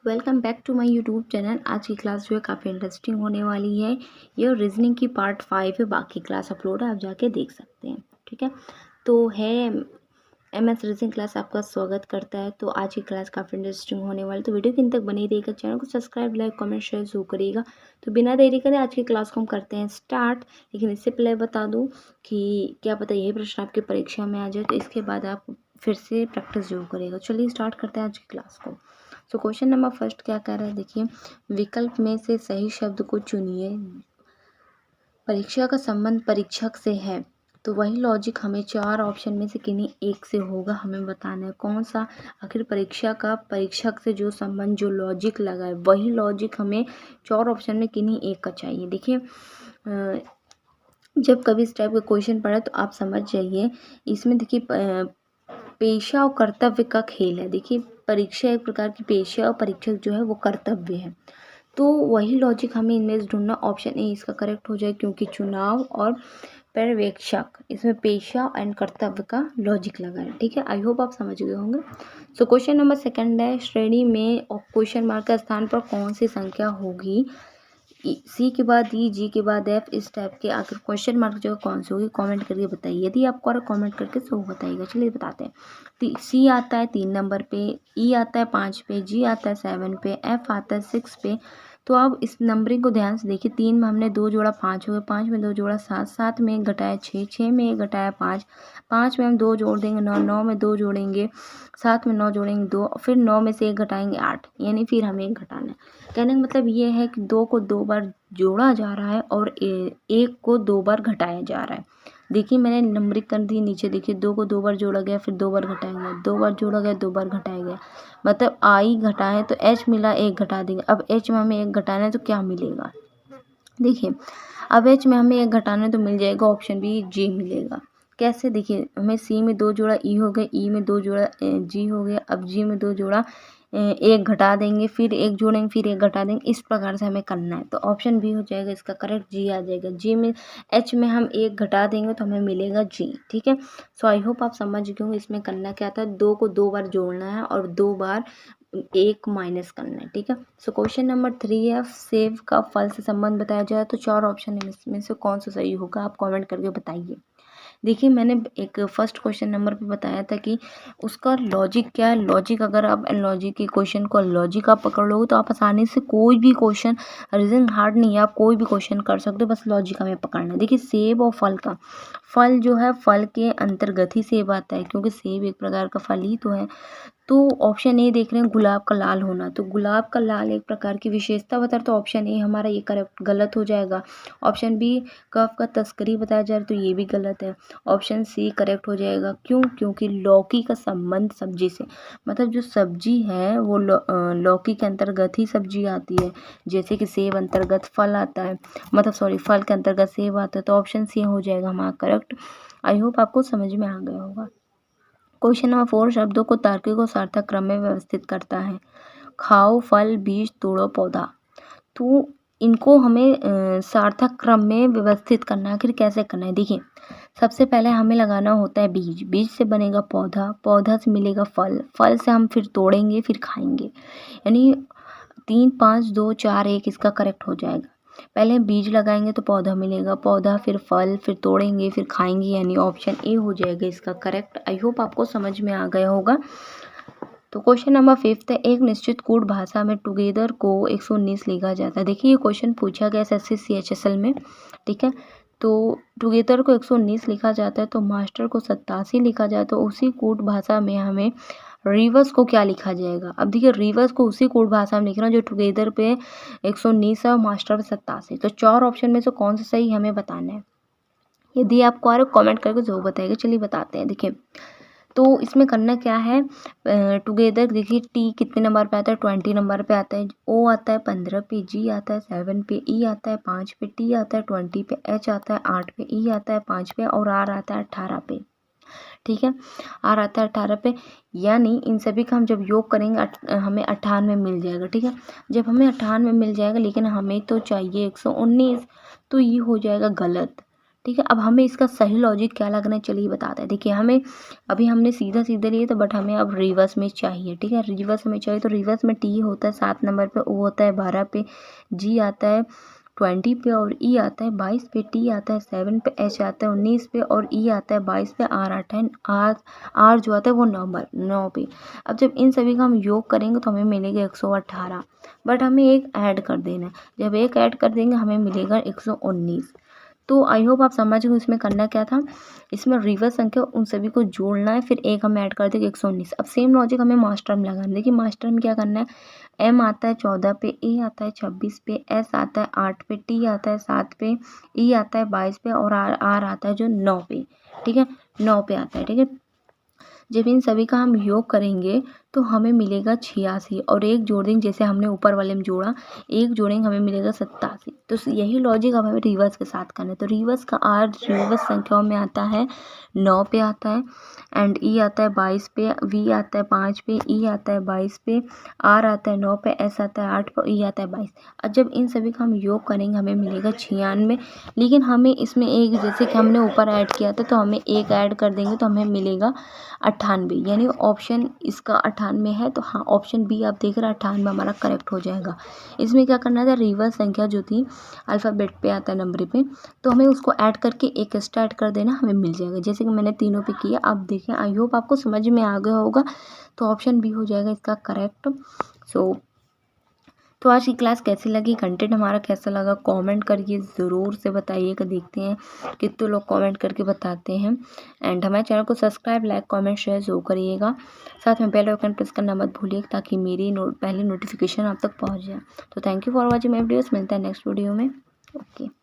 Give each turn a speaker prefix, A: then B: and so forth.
A: Welcome back to my YouTube channel. आज की class जो है काफ़ी इंटरेस्टिंग होने वाली है। ये रीजनिंग की पार्ट 5 है, बाकी क्लास अपलोड है, आप जाके देख सकते हैं। ठीक है, तो है एमएस रीजनिंग क्लास आपका स्वागत करता है। तो आज की क्लास काफ़ी इंटरेस्टिंग होने वाली, तो वीडियो किन तक बनी रहेगा, चैनल को सब्सक्राइब, लाइक, कमेंट, शेयर जरूर करिएगा। तो बिना देरी करें आज की क्लास को हम करते हैं स्टार्ट। लेकिन इससे पहले बता दूँ कि क्या पता यही प्रश्न आपकी परीक्षा में आ जाए, तो इसके बाद आप फिर से प्रैक्टिस जरूर करिएगा। चलिए स्टार्ट करते हैं आज की क्लास को। तो क्वेश्चन नंबर फर्स्ट क्या कह रहा है, देखिए, विकल्प में से सही शब्द को चुनिए। परीक्षा का संबंध परीक्षक से है, तो वही लॉजिक हमें चार ऑप्शन में से किन्हीं एक से होगा, हमें बताना है कौन सा। आखिर परीक्षा का परीक्षक से जो संबंध, जो लॉजिक लगा है, वही लॉजिक हमें चार ऑप्शन में किन्हीं एक का चाहिए। देखिए, जब कभी इस टाइप का क्वेश्चन पढ़े तो आप समझ जाइए, इसमें देखिए पेशा और कर्तव्य का खेल है। देखिए, परीक्षा एक प्रकार की पेशा और परीक्षक जो है वो कर्तव्य है, तो वही लॉजिक हमें इनमें से ढूंढना। ऑप्शन ए इसका करेक्ट हो जाए, क्योंकि चुनाव और पर्यवेक्षक इसमें पेशा एंड कर्तव्य का लॉजिक लगा है। ठीक है, आई होप आप समझ गए होंगे। सो क्वेश्चन नंबर सेकंड है, श्रेणी में और क्वेश्चन मार्क का स्थान पर कौन सी संख्या होगी। सी के बाद ई, जी के बाद एफ, इस टाइप के आखिर क्वेश्चन मार्क जो कौन सी होगी, कमेंट करके बताइए। यदि आपको और कमेंट करके सो बताइएगा। चलिए बताते हैं। सी आता है 3 नंबर पे, ई आता है 5 पे, जी आता है 7 पे, एफ आता है 6 पे। तो अब इस नंबरिंग को ध्यान से देखिए, 3 में हमने 2 जोड़ा 5 हो गए, 5 में 2 जोड़ा 7, 7 में 1 घटाया 6, 6 में 1 घटाया 5, 5 में हम 2 जोड़ देंगे 9, 9 में 2 जोड़ेंगे 7 में 9 जोड़ेंगे 2, फिर 9 में से 1 घटाएंगे 8, यानी फिर हमें 1 घटाना है। कहने का मतलब ये है कि 2 को 2 बार जोड़ा जा रहा है और 1 को 2 बार घटाया जा रहा है। देखिए, मैंने नंबरिंग कर दी नीचे, देखिए 2 को 2 बार जोड़ा गया, फिर 2 बार घटाया गया, 2 बार जोड़ा गया, 2 बार घटाया गया, मतलब आई घटाए तो एच मिला, 1 घटा देंगे। अब एच में हमें 1 घटाना है तो क्या मिलेगा, देखिए, अब एच में हमें 1 घटाना है तो मिल जाएगा ऑप्शन बी, जी मिलेगा। कैसे, देखिए, हमें सी में 2 जोड़ा ई हो गया, ई में 2 जोड़ा जी हो गया, अब जी में 2 जोड़ा 1 घटा देंगे, फिर 1 जोड़ेंगे, फिर 1 घटा देंगे, इस प्रकार से हमें करना है। तो ऑप्शन बी हो जाएगा इसका करेक्ट, जी आ जाएगा। जी में एच में हम 1 घटा देंगे तो हमें मिलेगा जी। ठीक है, सो आई होप आप समझ गए होंगे इसमें करना क्या था। 2 को 2 बार जोड़ना है और 2 बार 1 माइनस करना है। ठीक है, सो क्वेश्चन नंबर 3 है, सेब का फल से संबंध बताया जाए, तो 4 ऑप्शन है, इसमें से कौन सा सही होगा, आप कमेंट करके बताइए। देखिए, मैंने एक फर्स्ट क्वेश्चन नंबर पे बताया था कि उसका लॉजिक क्या है। लॉजिक, अगर आप लॉजिक के क्वेश्चन को लॉजिक आप पकड़ लोगे तो आप आसानी से कोई भी क्वेश्चन, रीजन हार्ड नहीं है, आप कोई भी क्वेश्चन कर सकते हो, बस लॉजिक हमें पकड़ना है। देखिए, सेब और फल का, फल जो है फल के अंतर्गत ही सेब आता है, क्योंकि सेब एक प्रकार का फल ही तो है। तो ऑप्शन ए देख रहे हैं, गुलाब का लाल होना, तो गुलाब का लाल एक प्रकार की विशेषता बता रहा, तो ऑप्शन ए हमारा ये करेक्ट गलत हो जाएगा। ऑप्शन बी, कफ का तस्करी बताया जा रहा है, तो ये भी गलत है। ऑप्शन सी करेक्ट हो जाएगा, क्यों, क्योंकि लौकी का संबंध सब्जी से, मतलब जो सब्जी है वो लौकी के अंतर्गत ही सब्जी आती है, जैसे कि सेब अंतर्गत फल आता है, मतलब सॉरी, फल के अंतर्गत सेब आता है, तो ऑप्शन सी हो जाएगा हमारा करेक्ट। आई होप आपको समझ में आ गया होगा। क्वेश्चन नंबर 4, शब्दों को तार्किक और सार्थक क्रम में व्यवस्थित करता है। खाओ फल, बीज, तोड़ो पौधा, तो इनको हमें सार्थक क्रम में व्यवस्थित करना है। आखिर कैसे करना है, देखिए, सबसे पहले हमें लगाना होता है बीज, बीज से बनेगा पौधा, पौधा से मिलेगा फल, फल से हम फिर तोड़ेंगे, फिर खाएंगे, यानी 3, 5, 2, 4, 1 इसका करेक्ट हो जाएगा। पहले बीज लगाएंगे तो पौधा मिलेगा, पौधा फिर फल, फिर तोड़ेंगे, फिर खाएंगे, यानी ऑप्शन ए हो जाएगा इसका करेक्ट। आई होप आपको समझ में आ गया होगा। तो क्वेश्चन नंबर 5 है, एक निश्चित कूट भाषा में टुगेदर को 119 लिखा जाता है। देखिए, ये क्वेश्चन पूछा गया एसएससी CHSL में। ठीक है, तो टुगेदर को 119 लिखा जाता है, तो मास्टर को 87 लिखा जाए, तो उसी कूट भाषा में हमें रिवर्स को क्या लिखा जाएगा। अब देखिए, रिवर्स को उसी कूट भाषा में लिखना जो टुगेदर पे 119 है और मास्टर पे 87, तो 4 ऑप्शन में से कौन सा सही हमें बताना है। यदि आपको आ रहा है कमेंट करके जरूर बताइएगा। चलिए बताते हैं। देखिए, तो इसमें करना क्या है, टुगेदर, देखिए, टी कितने नंबर पे आता है, 20 नंबर पे आता है, ओ आता है 15 पे, जी आता है 7 पे, ई आता है 5 पे, टी आता है 20 पे, एच आता है 8 पे, ई आता है 5 पे और आर आता है 18 पे। ठीक है, आर आता है 18 पे, यानी इन सभी का हम जब योग करेंगे हमें 98 मिल जाएगा। ठीक है, जब हमें 98 मिल जाएगा, लेकिन हमें तो चाहिए 119, तो ये हो जाएगा गलत। ठीक है। अब हमें इसका सही लॉजिक क्या लगना है चलिए बताते हैं। देखिए हमें अभी हमने सीधा सीधा लिए तो बट हमें अब रिवर्स में चाहिए। ठीक है, रिवर्स में चाहिए तो रिवर्स में टी होता है 7 नंबर पे, ओ होता है 12 पे, जी आता है 20 पे और ई आता है 22 पे, टी आता है 7 पे, एच आता है 19 पे और ई आता है 22 पे, आर आता है आर जो आता है वो 9 पे। अब जब इन सभी का हम योग करेंगे तो हमें मिलेगा 118, बट हमें एक ऐड कर देना है। जब एक ऐड कर देंगे हमें मिलेगा 119। तो आई होप आप समझ गए इसमें करना क्या था। इसमें रिवर्स संख्या उन सभी को जोड़ना है, फिर एक हम ऐड कर देंगे 119। अब सेम लॉजिक हमें मास्टर में लगाना है। देखिए मास्टर में क्या करना है, एम आता है 14 पे, ए आता है 26 पे, एस आता है 8 पे, टी आता है 7 पे, ई आता है 22 पे और आर आता है जो 9 पे। ठीक है, 9 पे आता है। ठीक है, जब इन सभी का हम योग करेंगे तो हमें मिलेगा 86 और एक जोड़ देंगे जैसे हमने ऊपर वाले में जोड़ा, एक जोड़ेंगे हमें मिलेगा 87। तो यही लॉजिक अब हमें रिवर्स के साथ करना है। तो रिवर्स का आर रिवर्स संख्याओं में आता है 9 पे आता है, एंड ई आता है 22 पे, वी आता है 5 पे, ई आता है 22 पे, आर आता है 9 पे, एस आता है 8 पे, ई आता है 22। और जब इन सभी का हम योग करेंगे हमें मिलेगा 96। लेकिन हमें इसमें एक जैसे कि हमने ऊपर ऐड किया था तो हमें एक ऐड कर देंगे तो हमें मिलेगा 98, यानी ऑप्शन इसका 98 है। तो हाँ, ऑप्शन बी आप देख रहे हैं 98 हमारा करेक्ट हो जाएगा। इसमें क्या करना था, रिवर्स संख्या जो थी अल्फ़ाबेट पे आता है नंबर पे, तो हमें उसको ऐड करके एक एक्स्ट्रा ऐड कर देना, हमें मिल जाएगा। जैसे कि मैंने तीनों पे किया, आप देखें, आई होप आपको समझ में आ गया होगा। तो ऑप्शन बी हो जाएगा इसका करेक्ट। सो तो आज की क्लास कैसी लगी, कंटेंट हमारा कैसा लगा, कमेंट करके ज़रूर से बताइएगा। देखते हैं कितने लोग कमेंट करके बताते हैं। एंड हमारे चैनल को सब्सक्राइब, लाइक, कमेंट, शेयर ज़रूर करिएगा। साथ में बेल आइकन प्रेस करना मत भूलिए ताकि मेरी पहले नोटिफिकेशन आप तक पहुंच जाए। तो thank you for watching my videos. मिलता है नेक्स्ट वीडियो में। ओके।